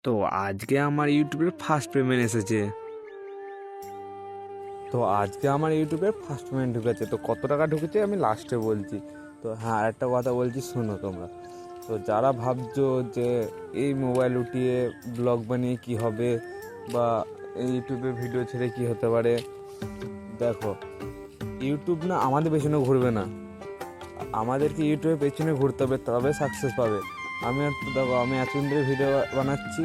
তো আজকে আমার ইউটিউবের ফার্স্ট পেমেন্ট এসেছে। ঢুকেছে। তো কত টাকা ঢুকেছে আমি লাস্টে বলছি। তো হ্যাঁ, আরেকটা কথা বলছি, শোনো তোমরা। তো যারা ভাবছো যে এই মোবাইল উঠিয়ে ব্লগ বানিয়ে কি হবে, বা এই ইউটিউবে ভিডিও ছেড়ে কি হতে পারে, দেখো, ইউটিউব না আমাদের পেছনে ঘুরবে না, আমাদেরকে ইউটিউবের পেছনে ঘুরতে হবে, তবে সাকসেস পাবে। দেখো, আমি এতদিন ধরে ভিডিও বানাচ্ছি,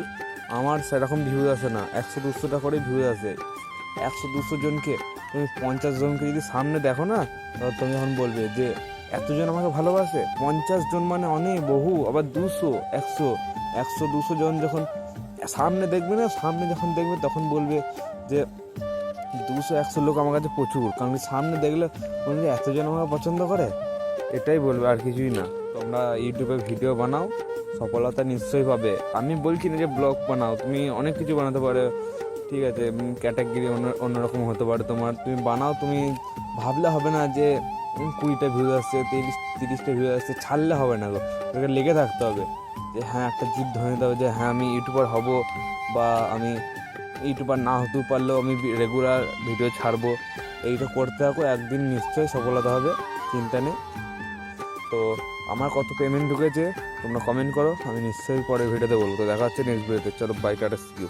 আমার সেরকম ভিউজ আসে না, 100-200টা করে ভিউজ আসে। 100-200 জনকে, তুমি 50 জনকে যদি সামনে দেখো না, তাহলে তুমি যখন বলবে যে এতজন আমাকে ভালোবাসে। 50 জন মানে অনেক, বহু, আবার 200, 100, 100-200 জন যখন সামনে দেখবে না, সামনে যখন দেখবে তখন বলবে যে 200-100 লোক আমার কাছে প্রচুর, কারণ কি সামনে দেখলে বলবে এতজন আমাকে পছন্দ করে, এটাই বলবে, আর কিছুই না। তোমরা ইউটিউবে ভিডিও বানাও, সফলতা নিশ্চয়ই পাবে। আমি বলছি না যে ব্লগ বানাও, তুমি অনেক কিছু বানাতে পারো, ঠিক আছে, ক্যাটাগরি অন্যরকম হতে পারে তোমার, তুমি বানাও। তুমি ভাবলে হবে না যে 20টা ভিউজ আসছে, 30টা ভিউজ আসছে, ছাড়লে হবে না গো, তোকে লেগে থাকতে হবে। যে হ্যাঁ, একটা জিদ ধরে নিতে হবে যে হ্যাঁ, আমি ইউটিউবার হব, বা আমি ইউটিউবার না হতেও পারলেও আমি রেগুলার ভিডিও ছাড়বো। এইটা করতে থাকো, একদিন নিশ্চয়ই সফলতা হবে, চিন্তা নেই। তো আমার কত পেমেন্ট ঢুকেছে তোমরা কমেন্ট করো, আমি নিশ্চয়ই পরে ভিডিওতে বলবো। তো দেখা হচ্ছে নেক্সট ভিডিওতে। চলো, বাই, টাটা, সি ইউ।